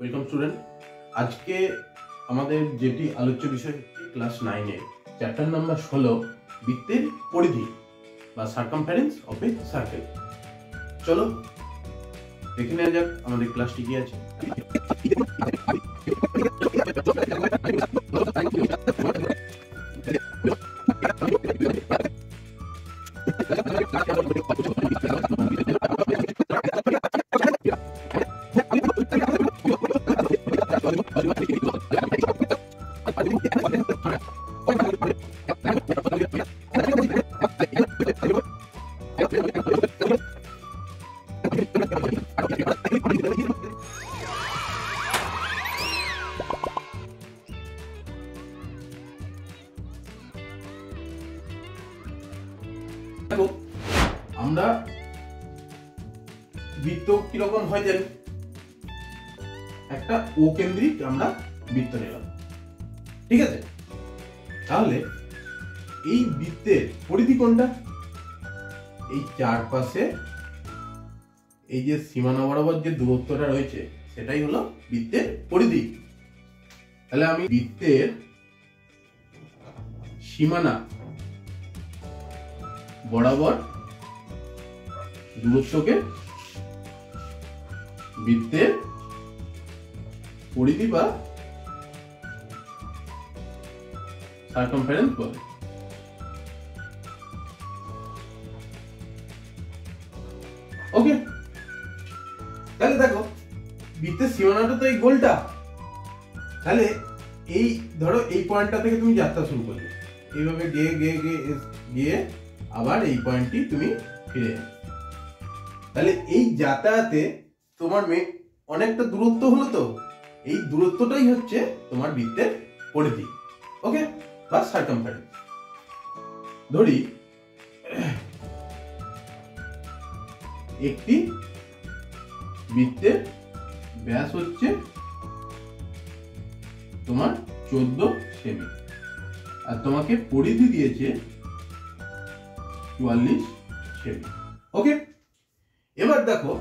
Welcome student. আজকে আমাদের যেটি আলোচ্য বিষয় ক্লাস 9 এর চ্যাপ্টার নাম্বার 16 বৃত্তের পরিধি বা সার্কামফারেন্স অফ এ সার্কেল। চলো দেখে নেওয়া যাক আমাদের ক্লাসটি কি আছে। দেখো আমরা বৃত্ত কিরকম হয় জানি, একটা ও কেন্দ্রিক আমরা বৃত্ত নিলাম, ঠিক আছে। তাহলে এই বৃত্তের পরিধি কোনটা? এই চারপাশে এই যে সীমানা বরাবর যে দূরত্বটা রয়েছে সেটাই হলো বৃত্তের পরিধি। তাহলে আমি বৃত্তের সীমানা বরাবর দূরত্বকে বৃত্তের পরিধি বা সার্কামফারেন্স বলে। ওকে, তাহলে দেখো বৃত্তের সীমানাটা তো এই গোলটা। তাহলে এই ধরো এই পয়েন্টটা থেকে তুমি যাত্রা শুরু করলে, এইভাবে গিয়ে গিয়ে গিয়ে গিয়ে আবার এই পয়েন্টটি তুমি ফিরে যাবে। তাহলে এই যাতায়াতে তোমার অনেকটা দূরত্ব হলো, তো এই দূরত্বটাই হচ্ছে তোমার বৃত্তের পরিধি। ওকে, বা সার্কামফারেন্স। ধরি একটি বৃত্তের ব্যাস হচ্ছে তোমার 14 সেমি আর তোমাকে পরিধি দিয়েছে 44 সেমি। ওকে, এবার দেখো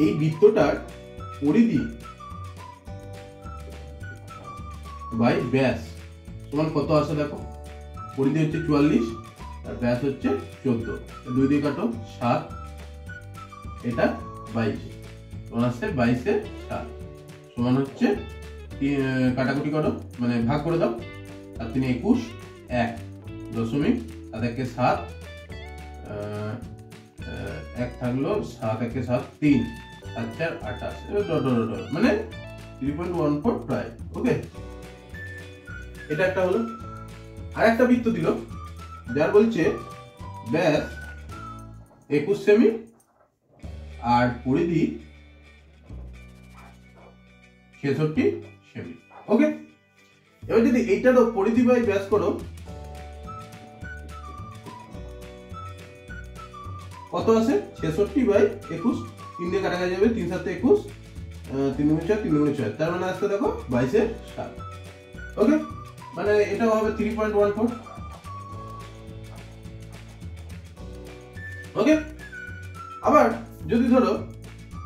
এই বৃত্তটার পরিধি বাই ব্যাস সমান কত আসে দেখো। পরিধি হচ্ছে 44 আর ব্যাস হচ্ছে 14, দুই দিয়ে কাটো 7, এটা 22 সমান আসছে 22 এর 7 সমান হচ্ছে কাটাকুটি করো, মানে ভাগ করে দাও। 7 3 21, 1 দশমিক 7 1 7, 1 থাকলো 7 1 7 3 7 4 28, এবার ডট ডট ডট মানে 3.14 প্রায়। ওকে, এটা একটা হলো। আর একটা বৃত্ত দিল যার বলছে ব্যাস 21 সেমি আর পরিধি 66 সেমি। ওকে, এবার যদি এইটারও পরিধি বাই ব্যাস করো, কত আছে? 66 বাই 21, 3 দিয়ে কাটা যাবে, 3 7 21, 3 2 4 3 2 6, তার মানে আসতে দেখো 22 এর 7। ওকে, মানে এটাও হবে 3.14। ওকে, আবার যদি ধরো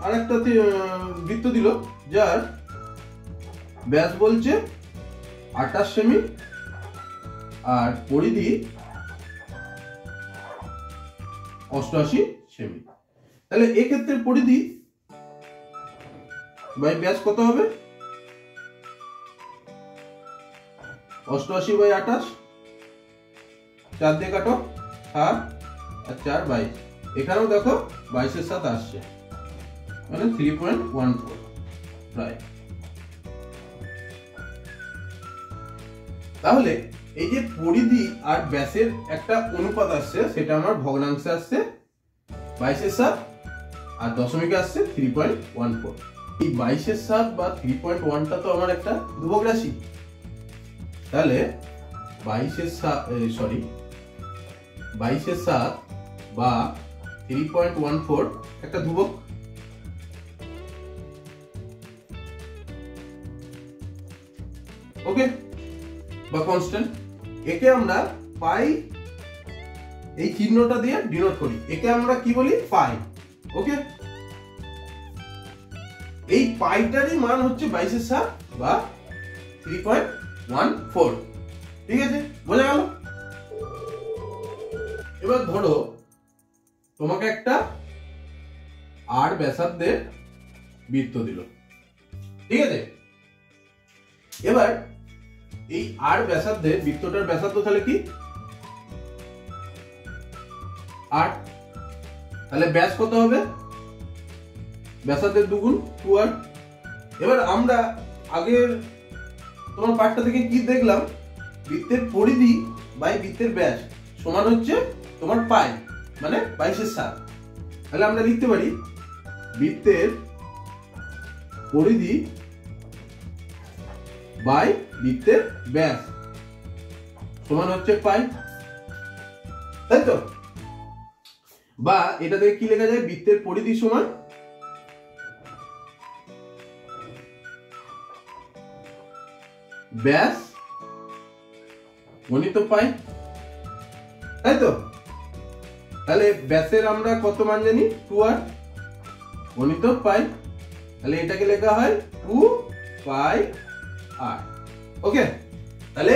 আরেকটা বৃত্ত দিল যার ব্যাস বলছে 28 সেমি আর পরিধি 88 সেমি। তাহলে এক্ষেত্রে পরিধি বাই ব্যাস কত হবে? 88 বাই 28, 4 দিয়ে কাটো 7 আর 4 22, এখানেও দেখো 22 এর 7 আসছে, মানে 3.14 প্রায়। তাহলে এই যে পরিধি আর ব্যাসের একটা অনুপাত আসছে, সেটা আমার ভগ্নাংশে আসছে 22 এর 7 আর দশমিকে আসছে 3.14। এই 22 এর 7 বা 3.1টা তো আমার একটা ধ্রুবক রাশি। তাহলে 22 এর 7 বা 3.14 একটা ধ্রুবক। ওকে, বা কনস্ট্যান্ট। একে আমরা পাই এই চিহ্নটা দিয়ে ডিনোট করি, একে আমরা কি বলি? পাই। ওকে, এই পাইটারই মান হচ্ছে 22/7 বা 3.14। ঠিক আছে, বোঝা গেল? এবার ধরো তোমাকে একটা আর ব্যাসার্ধের বৃত্ত দিল, ঠিক আছে? এবার এই আর ব্যাসার্ধের বৃত্তটার ব্যাসার্ধ তাহলে কি 8, তাহলে ব্যাস কত হবে? ব্যাসার্ধের দুগুণ 2r। এবার আমরা আগের তোমার পাঠটা থেকে কি দেখলাম, বৃত্তের পরিধি বাই বৃত্তের ব্যাস সমান হচ্ছে তোমার পাই, মানে 22/7। তাহলে আমরা লিখতে পারি বৃত্তের পরিধি বাই বৃত্তের ব্যাস সমান হচ্ছে পাই, তাই তো? বা এটা থেকে কি লেখা যায়, বৃত্তের পরিধি সমান ব্যাস গণিত পাই, তাই তো? তাহলে ব্যাসের আমরা কত মান জানি, 2r গণিত পাই, তাহলে এটাকে লেখা হয় 2πr। ওকে, তাহলে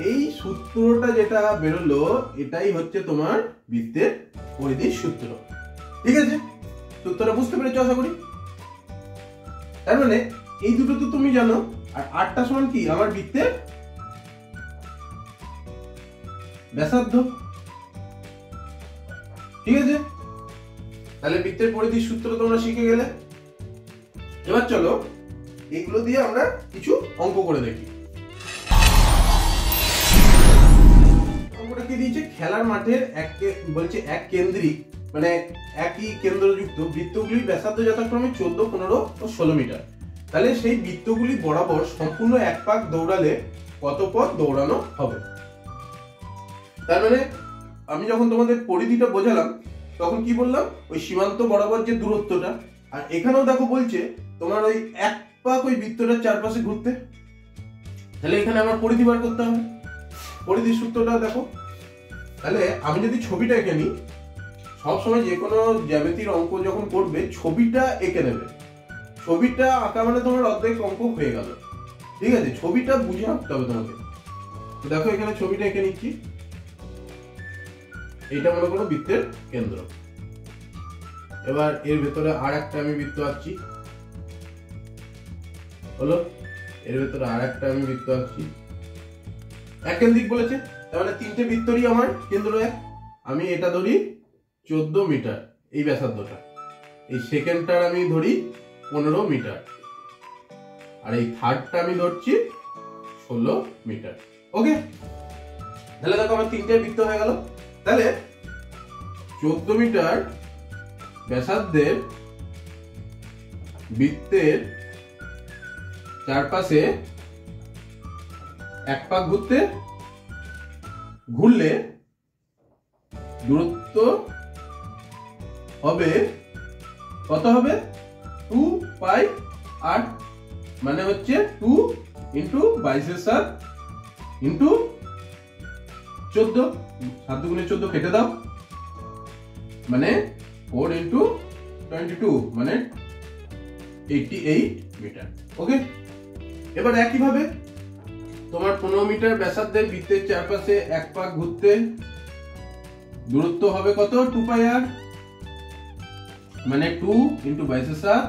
এই সূত্রটা যেটা বেরোলো এটাই হচ্ছে তোমার বৃত্তের পরিধির সূত্র। ঠিক আছে, সূত্রটা বুঝতে পেরেছো আশা করি। তার মানে এই দুটো তো তুমি জানো, আর 8টা সমান কি আমার বৃত্তের ব্যাসার্ধ। ঠিক আছে, তাহলে বৃত্তের পরিধির সূত্র তোমরা শিখে গেলে। এবার চলো এগুলো দিয়ে আমরা কিছু অঙ্ক করে দেখি। অঙ্কটা কি দিয়েছে, খেলার মাঠের বলছে এক কেন্দ্রিক মানে একই কেন্দ্রযুক্ত বৃত্তগুলির ব্যাসার্ধ যথাক্রমে 14, 15 ও 16 মিটার। তাহলে সেই বৃত্তগুলি বরাবর সম্পূর্ণ এক পাক দৌড়ালে কত পথ দৌড়ানো হবে? তার মানে আমি যখন তোমাদের পরিধিটা বোঝালাম তখন কি বললাম, ওই সীমান্ত বরাবর যে দূরত্বটা, আর এখানেও দেখো বলছে তোমার ওই এক পাক ওই বৃত্তটার চারপাশে ঘুরতে। তাহলে এখানে আমার পরিধি বার করতে হবে। পরিধির সূত্রটা দেখো, তাহলে আমি যদি ছবিটা এঁকে নিই, সবসময় যে কোনো জ্যামিতির অঙ্ক যখন করবে ছবিটা এঁকে নেবে। ছবিটা আঁকা মানে তোমার অর্ধেক অঙ্ক হয়ে গেল। ঠিক আছে, ছবিটা বুঝে আঁকতে হবে তোমাকে। দেখো এখানে ছবিটা এঁকে নিচ্ছি, এইটা মনে করো বৃত্তের কেন্দ্র। এবার এর ভেতরে আর একটা আমি বৃত্ত আঁকছি, হলো এর ভেতরে আর একটা আমি বৃত্ত আঁকছি। এক কেন্দ্রিক বলেছে, তার মানে 3টে বৃত্তরই আমার কেন্দ্র এক। আমি এটা ধরি 14 মিটার এই ব্যাসার্ধটা, এই সেকেন্ডটার আমি ধরি 15 মিটার, আর এই থার্ডটা আমি ধরছি 16 মিটার। ওকে, তাহলে দেখো আমার 3টে বৃত্ত হয়ে গেল। তাহলে 14 মিটার ব্যাসার্ধের বৃত্তের চারপাশে এক পাক ঘুরলে দূরত্ব হবে কত হবে, 2πr, মানে হচ্ছে 2 ইন্টু 22/7 ইন্টু 14, 7 দুগুণে 14 কেটে দাও, মানে 4 ইন্টু 22 মানে 88 মিটার। ওকে, এবার একইভাবে তোমার 15 মিটার ব্যাসার্ধের বৃত্তের চারপাশে এক পাক ঘুরতে দূরত্ব হবে কত, 2πr, মানে 2 ইন্টু 22/7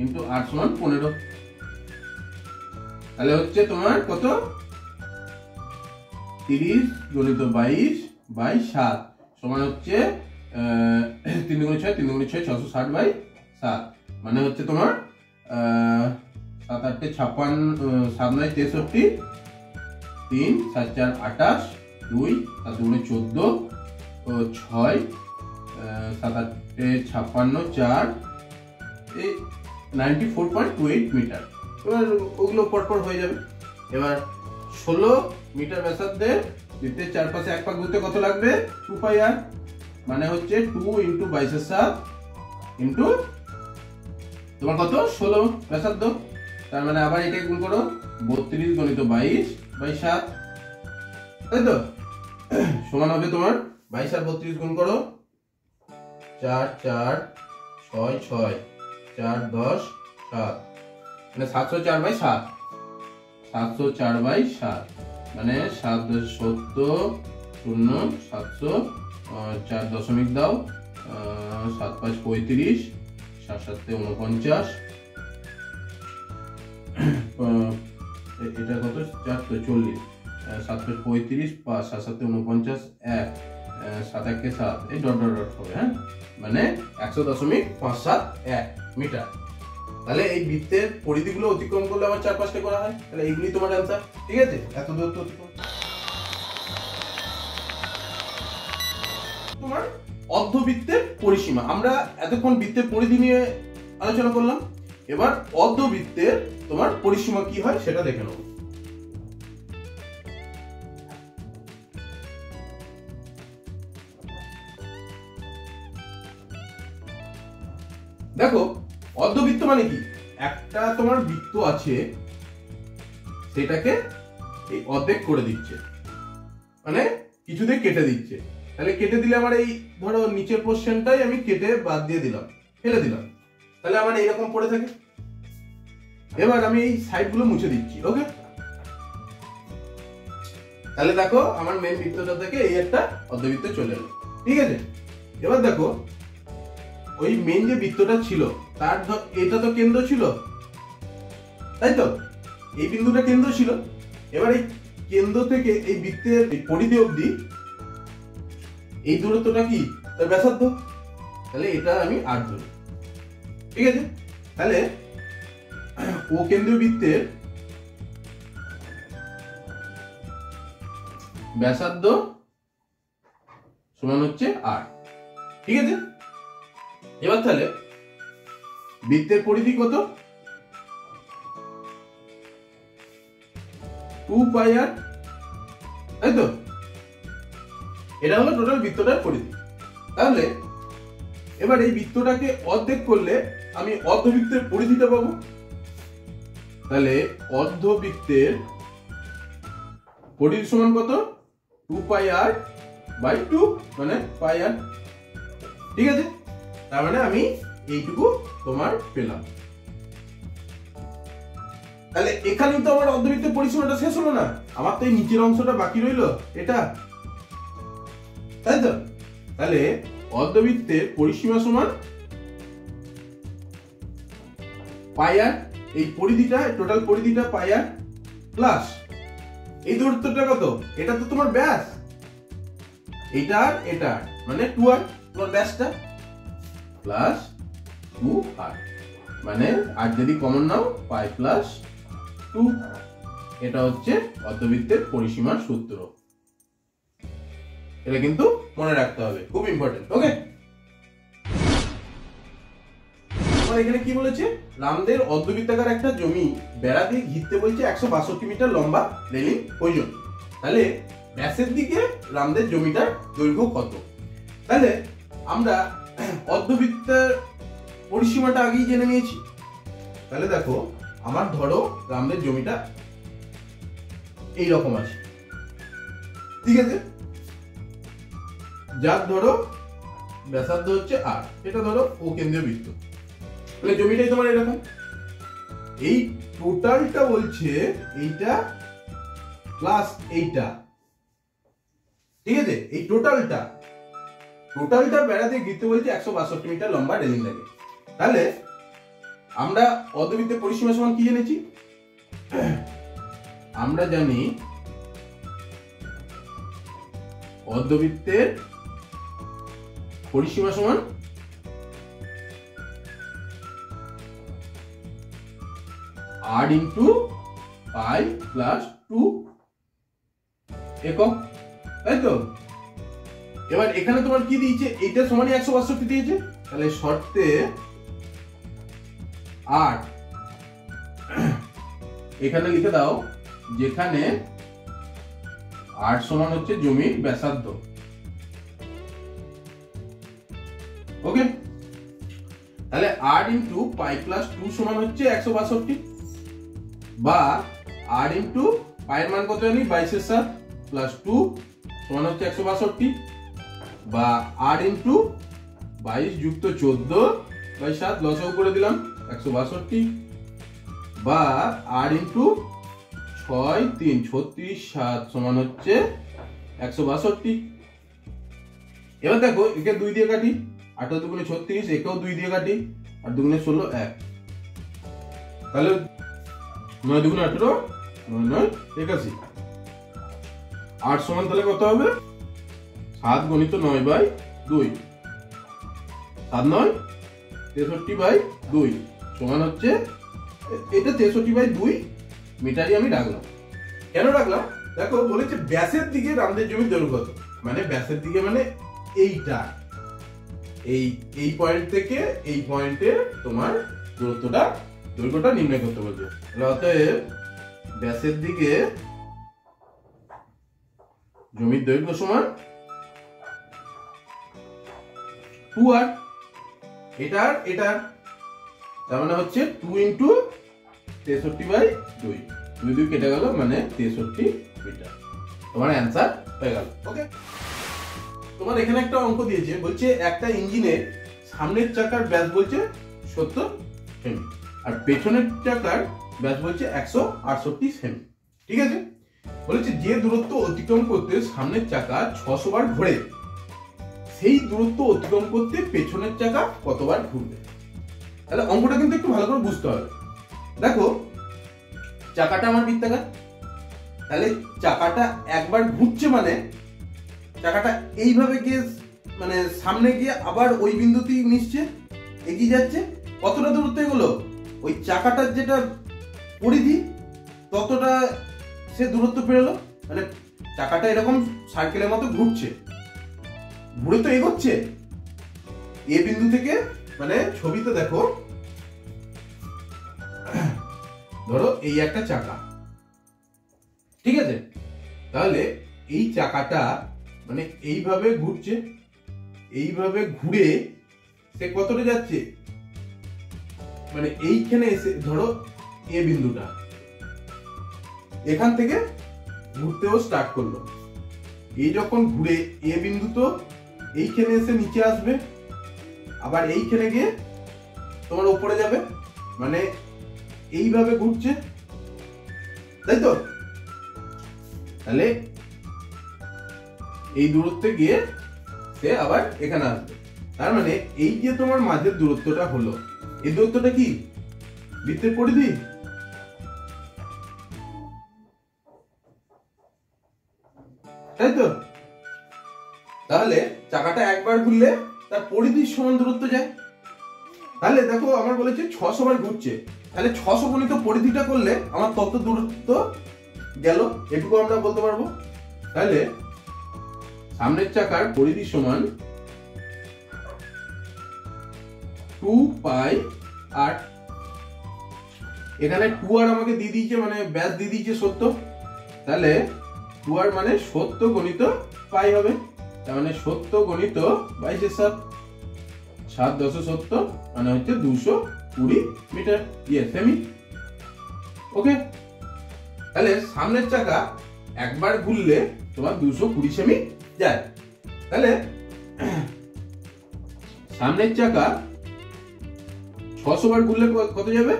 ইন্টু 8 সমান 15। তাহলে হচ্ছে তোমার কত, 30 গুণিত 22/7 সমান হচ্ছে 3 গুণে 6, 3 গুণে 6 660/7, মানে হচ্ছে তোমার 7 8 56, 7 9 63, 3 7 4 28, 2 7 গুণে 14, 6 7 8 56, 4 এই 94.28 মিটার। এবার ওগুলো পরপর হয়ে যাবে। এবার 16 মিটার ব্যাসার্ধের বৃত্তের চারপাশে এক পাক ঘুরতে কত লাগবে, 2πr, মানে হচ্ছে 2 ইন্টু 22/7 ইন্টু তোমার কত 16 ব্যাসার্ধ, তার মানে আবার এটা গুণ করো 32 গুণিত 22/7, তাই তো? সমান হবে তোমার 22 আর 32 গুণ করো 4 4 6 6 4 10 7 মানে 704/7, 704/7 মানে 7/17 0 700 4 দশমিক দাও, 7 5 35, 7 7 49, এটা কত 4 তো 40, 7 5 35, 5 7 7 49, 1 7 1 7, এই ডট ডট ডট হবে। হ্যাঁ, মানে 100.571 মিটার। তাহলে এই বৃত্তের পরিধিগুলো অতিক্রম করলে আমার 4-5টা করা হয়, তাহলে এইগুলি তোমার অ্যান্সার। ঠিক আছে, এত দূর তো অতিক্রম। তোমার অর্ধবৃত্তের পরিসীমা, আমরা এতক্ষণ বৃত্তের পরিধি নিয়ে আলোচনা করলাম, এবার অর্ধবৃত্তের তোমার পরিসীমা কি হয় সেটা দেখে নেব। দেখো, অর্ধবৃত্ত মানে কি, একটা তোমার বৃত্ত আছে, সেটাকে এই অর্ধেক করে দিচ্ছে, মানে কিছুতে কেটে দিচ্ছে। তাহলে কেটে দিলে আমার এই ধরো নিচের পোরশনটাই আমি কেটে বাদ দিয়ে দিলাম, ফেলে দিলাম, তাহলে আমার এইরকম পড়ে থাকে। এবার আমি এই সাইডগুলো মুছে দিচ্ছি। ওকে, তাহলে দেখো আমার মেইন বৃত্তটা থেকে এই একটা অর্ধবৃত্ত চলে এলো। ঠিক আছে, এবার দেখো ওই মেইন যে বৃত্তটা ছিল তার এটা তো কেন্দ্র ছিল, তাই তো, এই বিন্দুটা কেন্দ্র ছিল। এবার এই কেন্দ্র থেকে এই বৃত্তের পরিধি অবধি এই দূরত্বটা কি, তার ব্যাসার্ধ, তাহলে এটা আমি 8 ধরি। ঠিক আছে, তাহলে ও কেন্দ্রীয় বৃত্তের ব্যাসার্ধ সমান হচ্ছে 8। ঠিক আছে, এবার তাহলে বৃত্তের পরিধি কত, 2πr, তাই তো, এটা হলো টোটাল বৃত্তটার পরিধি। তাহলে এবার এই বৃত্তটাকে অর্ধেক করলে আমি অর্ধবৃত্তের পরিধিটা পাবো। তাহলে অর্ধবৃত্তের পরিধি সমান কত, 2πr/2 মানে πr। ঠিক আছে, তার মানে আমি এইটুকু তোমার পেলাম। তাহলে এখানেই তো আমার অর্ধবৃত্তের পরিসীমাটা শেষ হলো না, আমার তো এই নিচের অংশটা বাকি রইলো এটা, তাই তো। তাহলে অর্ধবৃত্তের পরিসীমা সমান πr, এই পরিধিটা টোটাল পরিধিটা πr প্লাস এই দূরত্বটা কত, এটা তো তোমার ব্যাস, এটা আর এটা মানে 2r, তোমার ব্যাসটা প্লাস 2r মানে আর যদি কমন নাও পাই প্লাস 2। এটা হচ্ছে অর্ধবৃত্তের পরিসীমার সূত্র, এটা কিন্তু মনে রাখতে হবে, খুব ইম্পর্টেন্ট। ওকে, তোমার এখানে কি বলেছে, রামদের অর্ধবৃত্তাকার একটা জমি বেড়া দিয়ে ঘিরতে বলছে 162 মিটার লম্বা রেলিং প্রয়োজন। তাহলে ব্যাসের দিকে রামদের জমিটার দৈর্ঘ্য কত। তাহলে আমরা অর্ধবৃত্তের পরিসীমাটা আগেই জেনে নিয়েছি। তাহলে দেখো আমার ধরো রামদের জমিটা এই রকম আছে, ঠিক আছে, যার ধরো ব্যাসার্ধ হচ্ছে 8, এটা ধরো ও কেন্দ্রীয় বৃত্ত। তাহলে জমিটাই তোমার এরকম, এই টোটালটা বলছে এইটা প্লাস এইটা, ঠিক আছে, এই টোটালটা বেড়া দিয়ে ঘিরতে বলছে 162 মিটার লম্বা রেলিং লাগে। তাহলে আমরা অর্ধবৃত্তের পরিসীমা সমান কি জেনেছি, আমরা জানি অর্ধবৃত্তের পরিসীমা সমান r ইন্টু পাই প্লাস 2 একক, তাই তো। এবার এখানে তোমার কি দিয়েছে, এইটা সমানই 162 দিয়েছে, তাহলে শর্তে 8 এখানে লিখে দাও, যেখানে 8 সমান হচ্ছে জমির ব্যাসার্ধ। ওকে, তাহলে 8 ইন্টু পাই প্লাস 2 সমান হচ্ছে 162, বা 8 ইন্টু পায়ের মান কত জানি 22/7 প্লাস 2 সমান হচ্ছে 162, বা 8 ইন্টু 22 যুক্ত 14/7 লসাগু করে দিলাম 162 বা আর ইন্টু 6 3 36 7 সমান হচ্ছে 162। এবার দেখো একে 2 দিয়ে কাটি, 8 দুগুণে 36, একেও 2 দিয়ে কাটি, 8 দুগুণে 16 1, তাহলে 9 দুগুণে 18, 9 9 81। 8 সমান তাহলে কত হবে? 7 গুণিত 9/2, 7 9 63/2 সমান হচ্ছে, এটা 63/2 মিটারই আমি রাখলাম। কেন রাখলাম? দেখো বলেছে ব্যাসের দিকে রামদের জমির দৈর্ঘ্য কত, মানে ব্যাসের দিকে মানে এইটা, এই পয়েন্ট থেকে এই পয়েন্টে তোমার দৈর্ঘ্যটা নির্ণয় করতে বলছে। অতএব ব্যাসের দিকে জমির দৈর্ঘ্য সমান 2r, এটার তার মানে হচ্ছে 2 ইন্টু 63/2, 2 2 কেটে গেল, মানে 63 মিটার। তোমার অ্যান্সার হয়ে গেল। ওকে, তোমার এখানে একটা অঙ্ক দিয়েছে, বলছে একটা ইঞ্জিনের সামনের চাকার ব্যাস বলছে 70 সেমি আর পেছনের চাকার ব্যাস বলছে 168 সেমি। ঠিক আছে, বলেছে যে দূরত্ব অতিক্রম করতে সামনের চাকা 600 বার ঘোরে, সেই দূরত্ব অতিক্রম করতে পেছনের চাকা কতবার ঘুরবে। তাহলে অঙ্কটা কিন্তু একটু ভালো করে বুঝতে হবে। দেখো চাকাটা আমার বৃত্তাকার, তাহলে চাকাটা একবার ঘুরছে মানে চাকাটা এইভাবে গিয়ে মানে সামনে গিয়ে আবার ওই বিন্দুতেই মিশছে, এগিয়ে যাচ্ছে। কতটা দূরত্ব এগুলো? ওই চাকাটার যেটা পরিধি ততটা সে দূরত্ব পেরোলো, মানে চাকাটা এরকম সার্কেলের মতো ঘুরছে, ঘুরে তো এগোচ্ছে এ বিন্দু থেকে, মানে ছবিতে দেখো, ধরো এই একটা চাকা, ঠিক আছে, তাহলে এই চাকাটা মানে এইভাবে ঘুরছে, এইভাবে ঘুরে সে কতটা যাচ্ছে, মানে এইখানে এসে ধরো এ বিন্দুটা, এখান থেকে ঘুরতেও স্টার্ট করলো। এই যখন ঘুরে এ বিন্দু তো এইখানে এসে নিচে আসবে, আবার এইখানে গিয়ে তোমার উপরে যাবে, মানে এইভাবে ঘুরছে, তাই তো? তাহলে এই দূরত্বে গিয়ে সে আবার এখানে আসবে, তার মানে এই যে তোমার মাঝের দূরত্বটা হলো, এই দূরত্বটা কি বৃত্তের পরিধি, তাই তো? তাহলে চাকাটা একবার ঘুরলে তার পরিধির সমান দূরত্ব যায়। তাহলে দেখো আমার বলেছে 600 বার ঘুরছে, তাহলে 600 গুণিত পরিধিটা করলে আমার তত দূরত্ব গেল, এটুকু আমরা বলতে পারবো। তাহলে সামনের চাকার পরিধি সমান 2πr, এখানে 2r আমাকে দিয়ে দিয়েছে, মানে ব্যাস দিয়ে দিয়েছে 70, তাহলে 2r মানে 70 গণিত পাই হবে, তার মানে 70 গণিত 22/7, 7 10 70 মানে হচ্ছে 220 মিটার, সেমি। ওকে, তাহলে সামনের চাকা একবার ঘুরলে তোমার 220 সেমি যায়। তাহলে সামনের চাকা 600 বার ঘুরলে কত যাবে?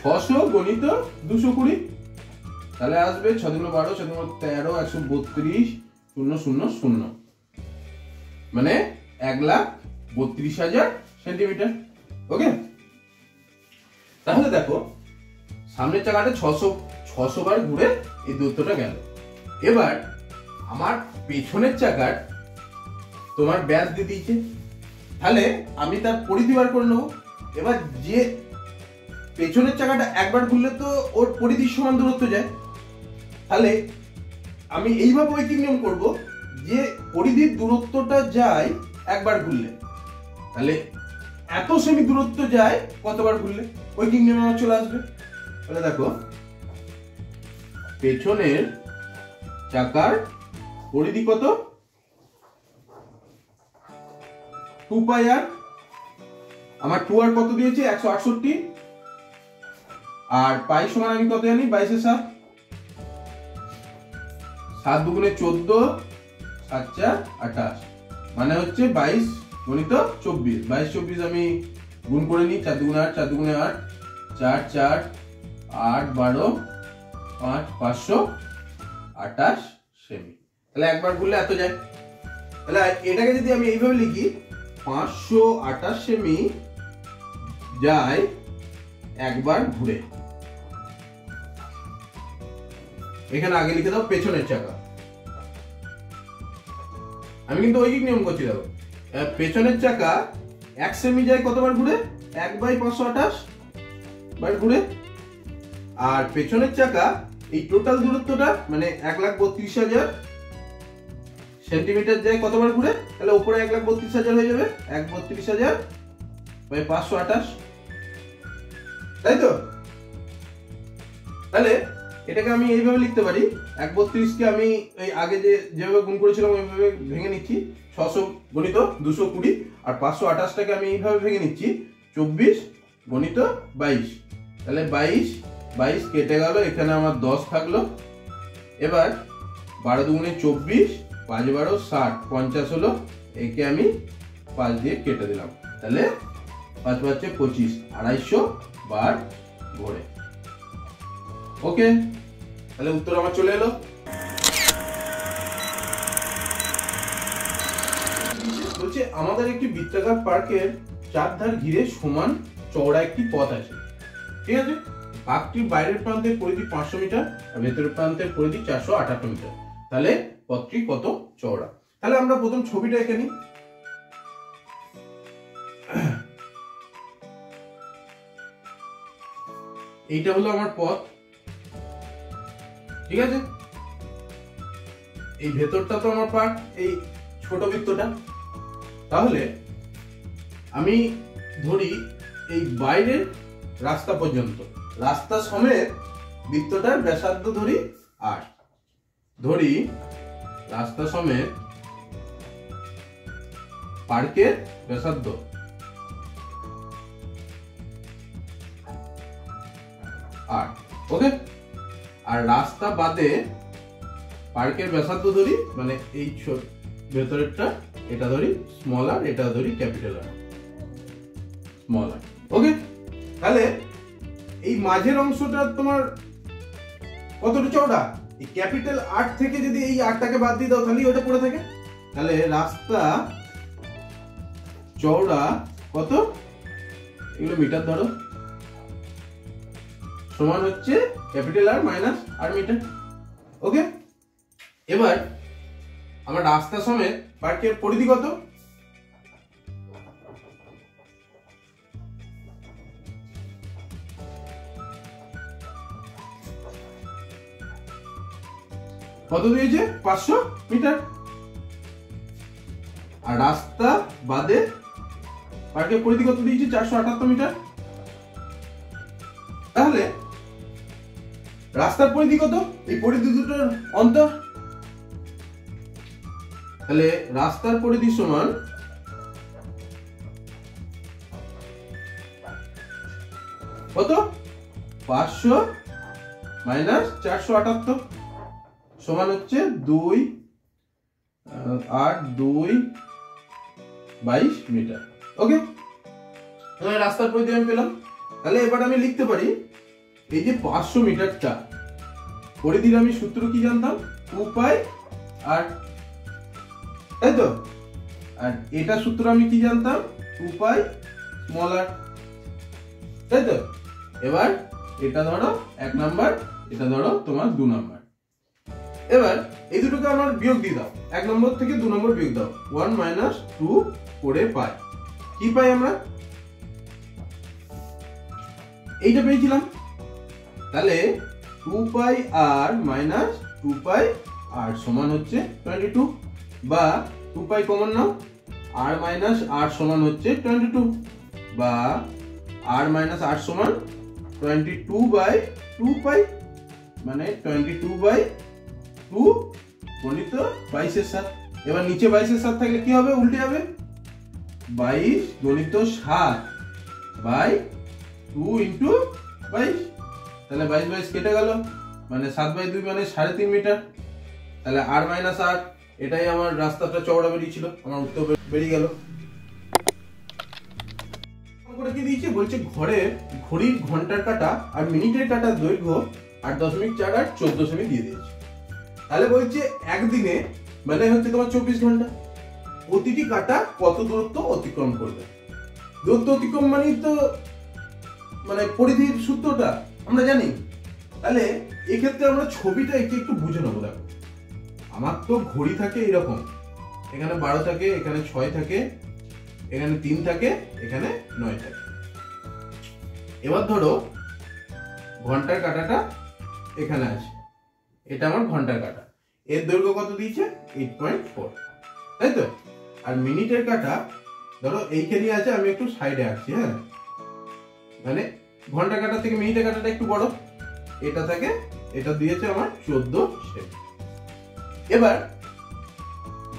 600 গণিত 220, তাহলে আসবে 6 × 12 6 × 13 132 0 0 0, মানে 1,32,000 সেন্টিমিটার। ওকে, তাহলে দেখো সামনের চাকাটা 600 বার ঘুরে এই দূরত্বটা গেল। এবার আমার পেছনের চাকার তোমার ব্যাস দিয়ে দিয়েছে, তাহলে আমি তার পরিধি বার করে নেবো। এবার যে পেছনের চাকাটা একবার ঘুরলে তো ওর পরিধির সমান দূরত্ব যায়, তাহলে আমি এইভাবে ঐকিক নিয়ম করব যে পরিধির দূরত্বটা যায় একবার ঘুরলে, তাহলে এত সেমি দূরত্ব যায় কতবার ঘুরলে, ঐকিক নিয়ম আমার চলে আসবে। তাহলে দেখো পেছনের চাকার পরিধি কত? 2πr, আমার 2r কত দিয়েছে? 168, আর পাই সমান আমি কত জানি? 22/7, 7 দুগুণে 14, 7 4 28, মানে হচ্ছে 22 গণিত 24। 22 24 আমি গুণ করে নিই, 4 দুগুণে 8, 4 দুগুণে 8, 4 4 8 12 5 528 সেমি। তাহলে একবার ঘুরলে এত যায়। তাহলে এটাকে যদি আমি এইভাবে লিখি, 528 সেমি যায় একবার ঘুরে। এখানে আগে লিখে দাও পেছনের চাকা। আমি কিন্তু ঐকিক নিয়ম করছি। দেখো, পেছনের চাকা 1 সেমি যায় কতবার ঘুরে? 1/528 বার ঘুরে। আর পেছনের চাকা এই টোটাল দূরত্বটা মানে 1,32,000 সেন্টিমিটার যায় কতবার ঘুরে? তাহলে উপরে 1,32,000 হয়ে যাবে, 1,32,000/528, তাই তো? তাহলে এটাকে আমি এইভাবে লিখতে পারি, 1,32 কে আমি এই আগে যেভাবে গুণ করেছিলাম ওইভাবে ভেঙে নিচ্ছি, 600 গণিত 220, আর 528 টাকে আমি এইভাবে ভেঙে নিচ্ছি, 24 গণিত 22। তাহলে 22 কেটে গেল, এখানে আমার 10 থাকলো। এবার 12 দুগুণে 24, 5 12 60, 50 হলো, একে আমি 5 দিয়ে কেটে দিলাম। তাহলে 5 5 25, 250 বার ঘোরে। ওকে, তাহলে উত্তর আমার চলে এলো। বলছে আমাদের একটি বৃত্তাকার পার্কের চারধার ঘিরে সমান চওড়া একটি পথ আছে, ঠিক আছে? পার্কটির বাইরের প্রান্তের পরিধি 500 মিটার আর ভেতরের প্রান্তের পরিধি 458 মিটার। তাহলে পথটি কত চওড়া? তাহলে আমরা প্রথম ছবিটা এঁকে নিই। এইটা হলো আমার পথ, ঠিক আছে? এই ভেতরটা তো আমার পার্ক, এই ছোট বৃত্তটা। তাহলে আমি ধরি এই বাইরের রাস্তা পর্যন্ত, রাস্তা সমেত বৃত্তটার ব্যাসার্ধ ধরি 8, ধরি রাস্তা সমেত পার্কের ব্যাসার্ধ 8, ওকে? আর রাস্তা বাদে পার্কের ব্যাসার্ধ ধরি, মানে এই ভেতরেরটা এটা ধরি স্মল আর, এটা ধরি ক্যাপিটাল আর, স্মল আর, ওকে? তাহলে এই মাঝের অংশটা তোমার কতটা চওড়া? এই ক্যাপিটাল আর থেকে যদি এই আরটাকে বাদ দিয়ে দাও তাহলে ওটা পড়ে থাকে। তাহলে রাস্তা চওড়া কত? এগুলো মিটার ধরো, সমান হচ্ছে ক্যাপিটাল আর মাইনাস আর মিটার, ওকে? এবার আমার রাস্তা সমেত পার্কের পরিধি কত? কত দিয়েছে? 500 মিটার। আর রাস্তা বাদে পার্কের পরিধি কত দিয়েছে? 478 মিটার। তাহলে রাস্তার পরিধি কত? এই পরিধি দুটোর অন্তর। তাহলে রাস্তার পরিধি সমান কত? 500 মাইনাস 478 সমান হচ্ছে 2 8 2 22 মিটার, ওকে? তাহলে রাস্তার পরিধি আমি পেলাম। তাহলে এবার আমি লিখতে পারি এই যে 500 মিটারটা পরিধির আমি সূত্র কি জানতাম? 2 পাই আর, তাই তো? আর এটা সূত্র আমি কি জানতাম? 2 পাই স্মল আর, তাই তো? এবার এটা ধরো 1 নাম্বার, এটা ধরো তোমার 2 নাম্বার। এবার এই দুটোকে আমার বিয়োগ দিয়ে দাও, 1 নম্বর থেকে 2 নম্বর বিয়োগ দাও, 1 মাইনাস 2 করে পাই। কি পাই আমরা? এইটা পেয়েছিলাম। তাহলে 2 পাই আর মাইনাস 2 পাই আর সমান হচ্ছে 22, বা 2 পাই কমন নাও, আর মাইনাস আর সমান হচ্ছে 22, বা আর মাইনাস আর সমান 22/2 পাই, মানে 22/2 গণিত 22 এর সাথে। এবার নিচে 22 এর সাথে থাকলে কি হবে? উল্টে যাবে, 22 গণিত 7/2 ইন্টু 22। তাহলে 22 22 কেটে গেল, মানে 7/2 মানে 3.5 মিটার। তাহলে আর মাইনাস আর, এটাই আমার রাস্তাটা চওড়া বেরিয়েছিল, আমার উত্তর বেরিয়ে গেল। কি দিয়েছে বলছে ঘড়ির ঘন্টার কাটা আর মিনিটের কাটার দৈর্ঘ্য 8.4 আর 14 সেমি দিয়ে দিয়েছে। তাহলে বলছে একদিনে মানে হচ্ছে তোমার 24 ঘন্টা, প্রতিটি কাটা কত দূরত্ব অতিক্রম করবে। দূরত্ব অতিক্রম মানেই তো মানে পরিধির সূত্রটা আমরা জানি। তাহলে এক্ষেত্রে আমরা ছবিটা একটু বুঝে নেবো। দেখো আমার তো ঘড়ি থাকে এরকম, এখানে 12 থাকে, এখানে 6 থাকে, এখানে 3 থাকে, এখানে 9 থাকে। এবার ধরো ঘন্টার কাঁটাটা এখানে আছে, এটা আমার ঘন্টার কাঁটা, এর দৈর্ঘ্য কত দিয়েছে 8.4, তাই তো। আর মিনিটের কাঁটা ধরো এইখানে আছে, আমি একটু সাইডে আছি, হ্যাঁ, মানে ঘন্টার কাঁটা থেকে মিনিটের কাঁটাটা একটু বড়, এটা থাকে, এটা দিয়েছে আমার 14 সেমি। এবার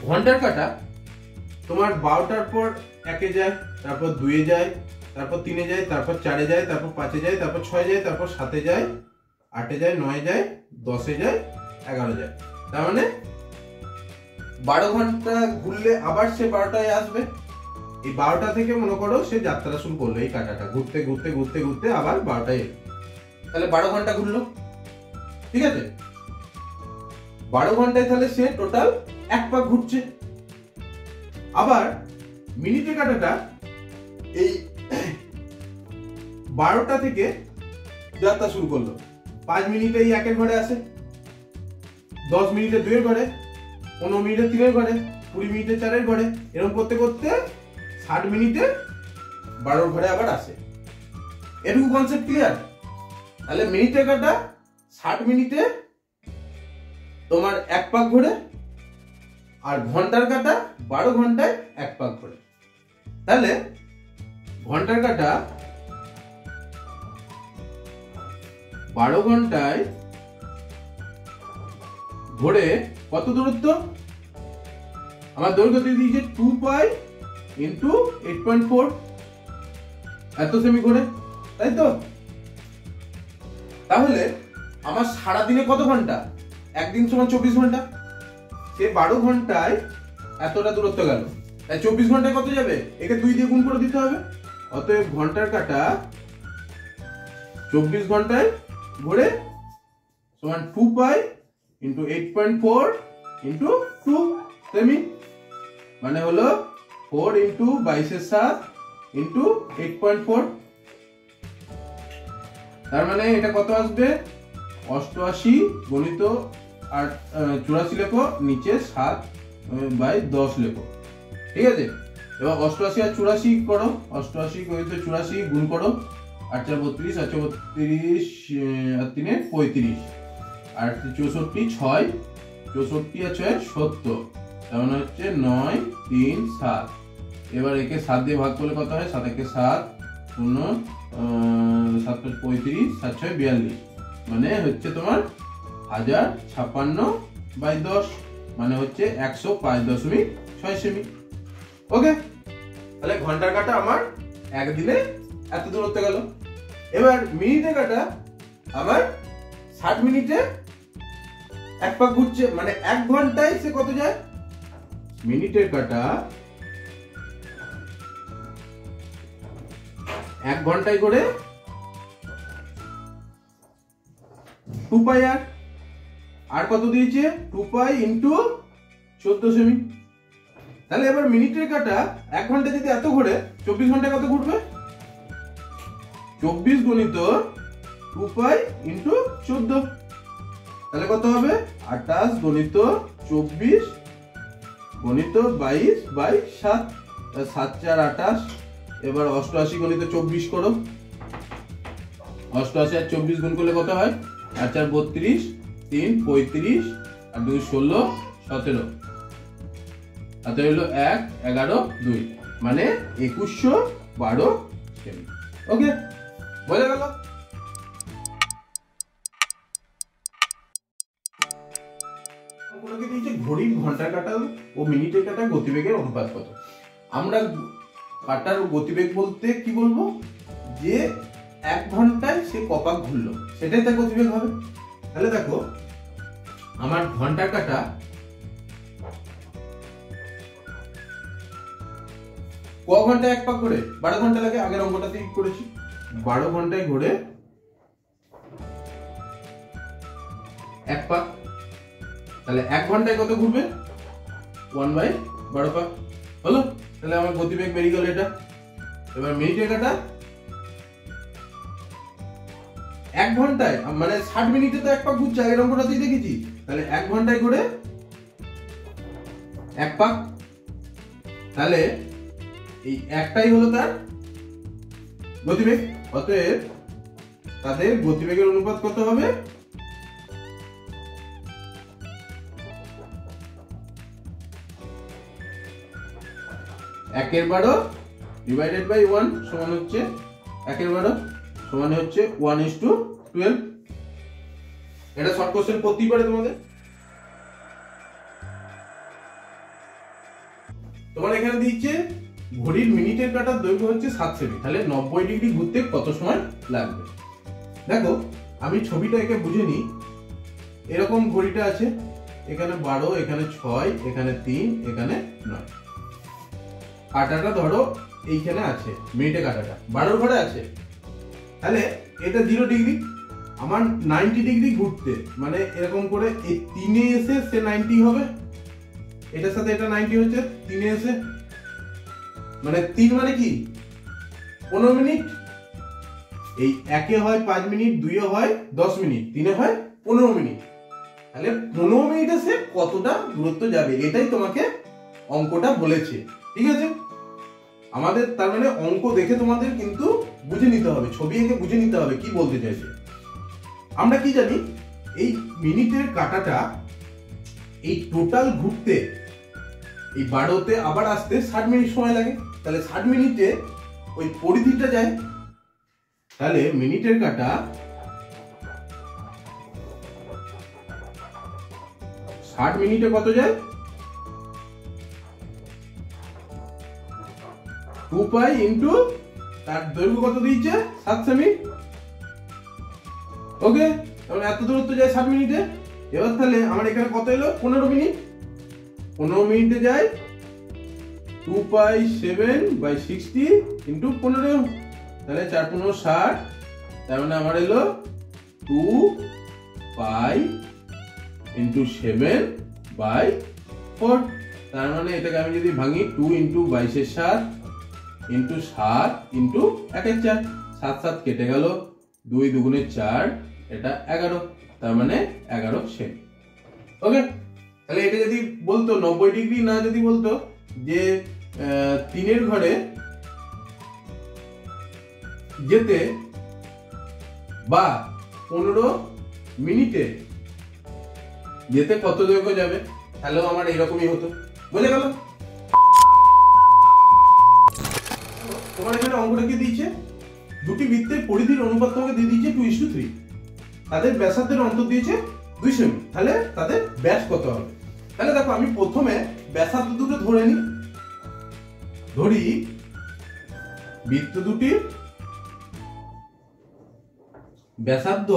ঘন্টার কাঁটা তোমার 12টার পর 1-এ যায়, তারপর 2-এ যায়, তারপর 3-এ যায়, তারপর 4-এ যায়, তারপর 5-এ যায়, তারপর 6-এ যায়, তারপর 7-এ যায়, 8-এ যায়, 9-এ যায়, 10-এ যায়, 11 যায়। তার মানে 12 ঘন্টা ঘুরলে আবার সে 12টায় আসবে। এই 12টা থেকে মনে করো সে যাত্রা শুরু করলো, এই কাঁটাটা ঘুরতে ঘুরতে ঘুরতে ঘুরতে আবার 12টায় এলো, তাহলে 12 ঘন্টা ঘুরলো, ঠিক আছে। 12 ঘন্টায় তাহলে সে টোটাল 1 পাক ঘুরছে। আবার মিনিটের কাঁটাটা এই 12টা থেকে যাত্রা শুরু করলো, 5 মিনিটে এই 1-এর ঘরে আসে, 10 মিনিটে 2-এর ঘরে, 15 মিনিটে 3-এর ঘরে, 20 মিনিটে 4-এর ঘরে, এরকম করতে করতে 60 মিনিটে 12-এর ঘরে আবার আসে। এটুকু কনসেপ্ট ক্লিয়ার? তাহলে মিনিটের কাঁটা 60 মিনিটে তোমার 1 পাক ঘোরে, আর ঘন্টার কাঁটা 12 ঘন্টায় 1 পাক ঘোরে। তাহলে ঘন্টার কাঁটা 12 ঘন্টায় ঘোরে কত দূরত্ব? আমার দৈর্ঘ্য দিয়ে দিয়েছে 2 পাই ইন্টু 8.4, এত সেমি ঘোরে, তাই তো। তাহলে আমার সারা দিনে কত ঘন্টা? একদিন সমান 24 ঘন্টা, সে 12 ঘন্টায় এতটা দূরত্ব গেল, তাই 24 ঘন্টায় কত যাবে? একে 2 দিয়ে গুণ করে দিতে হবে। অতএব ঘন্টার কাঁটা 24 ঘন্টায় ঘোরে সমান 2 পাই ইন্টু 8.4 ইন্টু 2 সেমি, মানে হলো 4 ইন্টু 22-এর 7 ইন্টু 8.4। তার মানে এটা কত আসবে? 88 গণিত আর 84 লেখো, নিচে 7/10 লেখো, ঠিক আছে। এবার 88 আর 84 করো, 88 গণিত 84 গুণ করো, 8 4 32, 8 4 32 আর 3 35, আর 64 6, 64 আর 6 70, তার মানে হচ্ছে 9 3 7। এবার একে 7 দিয়ে ভাগ করলে কত হয়? 7 একে 7, 0 7 5 35, 7 6 42, মানে হচ্ছে তোমার 1056/10, মানে হচ্ছে 105.6 সেমি। ওকে, তাহলে ঘন্টার কাঁটা আমার একদিনে এত দূরত্ব গেল। এবার মিনিটের কাঁটা আমার 60 মিনিটে 1 পাক ঘুরছে, মানে 1 ঘন্টায় সে কত যায়? মিনিটের কাঁটা 1 ঘন্টায় করে 2 পাই আর কত দিয়েছে? 2 পাই ইন্টু 14 সেমি। তাহলে এবার মিনিটের কাঁটা 1 ঘন্টা যদি এত ঘোরে, 24 ঘন্টায় কত ঘুরবে? 24 গণিত 2 পাই ইন্টু 14, তাহলে কত হবে? 28 গণিত 24 গণিত 22/7, 7 4 28। এবার 88 গণিত 24 করো, 88 আর 24 গুণ করলে কত হয়? 8 4 32, 3 35 আর 2 16 17, তাতে হলো 1 11 2, মানে 2112 সেমি। ওকে, বোঝা গেল? ঘড়ির ঘন্টার কাঁটা ও মিনিটের কাঁটা গতিবেগের অনুপাত কত? আমরা কাঁটার গতিবেগ বলতে কি বলবো? যে 1 ঘন্টায় সে কপাক ঘুরলো, সেটাই তার গতিবেগ হবে। তাহলে দেখো আমার ঘন্টার কাটা ক ঘন্টায় এক পাক করে? 12 ঘন্টা লাগে। আগের অঙ্কটাতে ঠিক করেছি 12 ঘন্টায় ঘুরে এক পাক। তাহলে 1 ঘন্টায় কত ঘুরবে? 1/12 পাক হলো। তাহলে আমার গতিবেগ বেরিয়ে গেল এটা। এবার মিনিটের কাটা 1 ঘন্টায় মানে 60 মিনিটে তো এক পাক ঘুরছে, আগের অঙ্কটাতেই দেখেছি। তাহলে 1 ঘন্টায় ঘুরে এক পাক। তাহলে এই একটাই হলো তার গতিবেগ। অতএব তাদের গতিবেগের অনুপাত কত হবে? 1/12 ডিভাইডেড বাই 1 সমান হচ্ছে 1/12 সমান হচ্ছে 1:12। এটা শর্ট কোশ্চেন করতেই পারে তোমাদের। তোমার এখানে দিচ্ছে ঘড়ির মিনিটের কাটার দৈর্ঘ্য হচ্ছে 7 সেমি। তাহলে 90 ডিগ্রি ঘুরতে কত সময় লাগবে? দেখো আমি ছবিটা একে বুঝে নিই। এরকম ঘড়িটা আছে, এখানে 12, এখানে 6, এখানে 3, এখানে 9। কাটাটা ধরো এইখানে আছে, মিনিটে কাটাটা 12 ঘরে আছে। তাহলে এটা 0 ডিগ্রি, আমার 90 ডিগ্রি ঘুরতে মানে এরকম করে এই 3-এ এসে সে 90 হবে। এটার সাথে এটা 90 হচ্ছে 3-এ এসে, মানে 3 মানে কি 15 মিনিট। এই 1-এ হয় 5 মিনিট, 2-এ হয় 10 মিনিট, 3-এ হয় 15 মিনিট। তাহলে 15 মিনিটে সে কতটা দূরত্ব যাবে, এটাই তোমাকে অঙ্কটা বলেছে। ঠিক আছে, আমাদের তার মানে অঙ্ক দেখে তোমাদের কিন্তু বুঝে নিতে হবে, ছবি এঁকে বুঝে নিতে হবে কি বলতে চাইছে। আমরা কি জানি এই মিনিটের কাটাটা এই টোটাল ঘুরতে এই 12তে আবার আসতে 60 মিনিট সময় লাগে। তাহলে 60 মিনিটে ওই পরিধিটা যায়। তাহলে মিনিটের কাটা 60 মিনিটে কত যায়? 2 পাই ইন্টু তার দৈর্ঘ্য কত দিয়েছে 7 সেমি। ওকে, তাহলে এত দূরত্ব যায় 60 মিনিটে। এবার তাহলে আমার এখানে কত এলো? 15 মিনিট। 15 মিনিটে যায় 2π/7/60 ইন্টু 15। তাহলে 4×15 = 60। তার মানে আমার এলো 2π/7/4। তার মানে এটাকে আমি যদি ভাঙি 2 × 22/7 ইন্টু 7 ইন্টু 1/4, 7 7 কেটে গেল, 2 2 × 4, এটা 11। তার মানে 11 সেমি। ওকে, তাহলে এটা যদি বলতো 90 ডিগ্রি না যদি বলতো যে 3-এর ঘরে যেতে বা 15 মিনিটে যেতে কত দৈর্ঘ্য যাবে, তাহলেও আমার এরকমই হতো। বুঝে গেল? তোমার এখানে অঙ্কটা কি দিয়েছে? দুটি বৃত্তের পরিধির অনুপাত তোমাকে দিয়ে দিয়েছে 2:3। তাদের ব্যাসার্ধের অন্তর দিয়েছে 2 সেমি। তাহলে তাদের ব্যাস কত হবে? তাহলে দেখো আমি প্রথমে ব্যাসার্ধ দুটো ধরে নিই। ধরি বৃত্ত দুটির ব্যাসার্ধ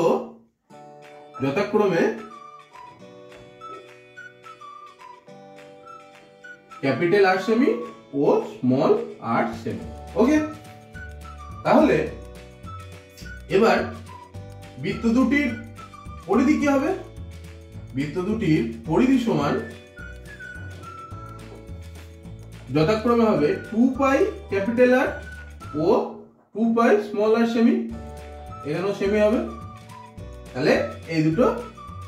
যথাক্রমে ক্যাপিটাল R সেমি ও স্মল r সেমি। ওকে, তাহলে এবার বৃত্ত দুটির পরিধি কি হবে? বৃত্ত দুটির পরিধি সমান যথাক্রমে হবে 2π ক্যাপিটাল R ও 2π স্মল r সেমি। এখানেও সেমি হবে। তাহলে এই দুটো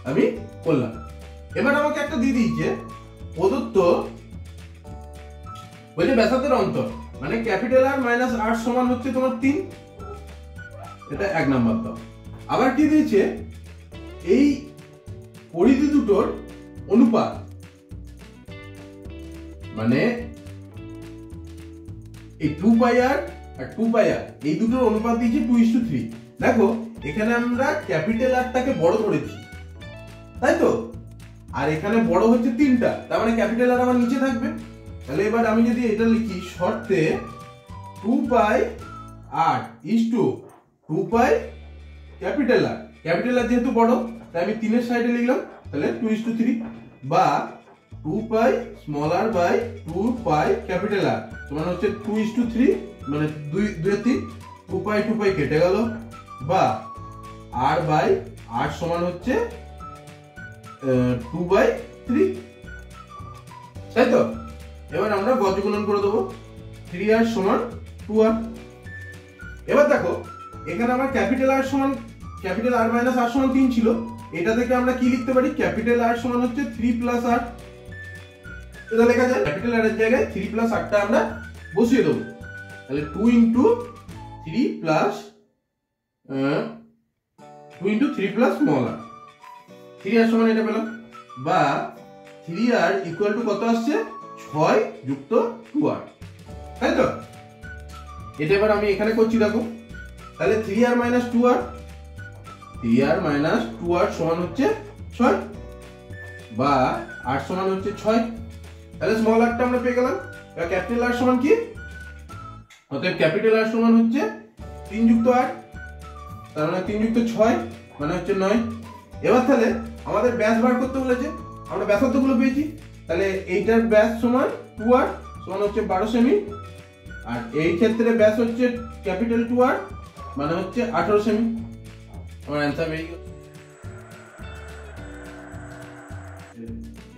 আমি করলাম। এবার আমাকে একটা দিয়ে দিয়েছে প্রদত্ত, বলছে ব্যাসার্ধের অন্তর মানে ক্যাপিটাল R মাইনাস R সমান হচ্ছে তোমার 3। এটা 1 নাম্বার দাও। আবার কি দিয়েছে? এই পরিধি দুটোর অনুপাত, মানে এই 2πr আর 2πr এই দুটোর অনুপাত দিয়েছে 2:3। দেখো এখানে আমরা ক্যাপিটাল Rটাকে বড় করেছি, তাই তো? আর এখানে বড় হচ্ছে 3টা, তার মানে ক্যাপিটাল R আমার নিচে থাকবে। তাহলে এবার আমি যদি এটা লিখি শর্তে 2πr = 2π capital R। Capital R যেহেতু বড় তাই আমি 3-এর সাইডে লিখলাম। তাহলে 2:3 বা 2 pi small r by 2 pi capital R সমান হচ্ছে 2:3 মানে 2 2 পাই কেটে গেল বা r বাই r সমান হচ্ছে 2/3 তাই তো। এবার আমরা বজ্রগুণন করে দেবো 3r সমান 2r। এবার দেখো এখানে আমার ক্যাপিটাল R সমান ক্যাপিটাল R মাইনাস R সমান 3 ছিল, এটা থেকে আমরা কি লিখতে পারি ক্যাপিটাল R সমান হচ্ছে 3 প্লাস r। এটা লেখা যায় ক্যাপিটাল R এর জায়গায় 3 প্লাস r টা আমরা বসিয়ে দেবো, তাহলে 2 into 3 plus 2 into 3 plus small r 3r সমান এটা পেলাম বা 3r ইকুয়াল টু কত আসছে 6 যুক্ত 2r, তাই তো। এটা এবার আমি এখানে করছি দেখো, তাহলে 3r minus 2r 3r minus 2r সমান হচ্ছে 6 বা r সমান হচ্ছে 6, তাহলে স্মল r টা আমরা পেয়ে গেলাম। এবার ক্যাপিটাল R সমান কি, অতএব ক্যাপিটাল R সমান হচ্ছে 3 যুক্ত r, তার মানে 3 যুক্ত 6 মানে হচ্ছে 9। এবার তাহলে আমাদের ব্যাস বার করতে বলেছে, আমরা ব্যাসার্ধগুলো পেয়েছি, তাহলে এইটার ব্যাস সমান 2r সমান হচ্ছে 12 সেমি, আর এই ক্ষেত্রে ব্যাস হচ্ছে ক্যাপিটাল 2r মানে হচ্ছে 18 সেমি। আমার অ্যান্সার পেয়ে গেল।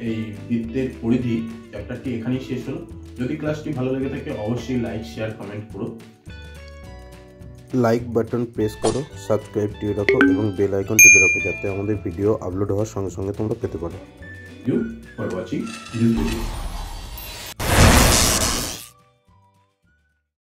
এই বৃত্তের পরিধি চ্যাপ্টারটি এখানেই শেষ হলো। যদি ক্লাসটি ভালো লেগে থাকে অবশ্যই লাইক শেয়ার কমেন্ট করো, লাইক বাটন প্রেস করো, সাবস্ক্রাইব টিপে রাখো এবং বেল আইকন টিপে রাখো যাতে আমাদের ভিডিও আপলোড হওয়ার সঙ্গে সঙ্গে তোমরা পেতে পারো। You for watching this video.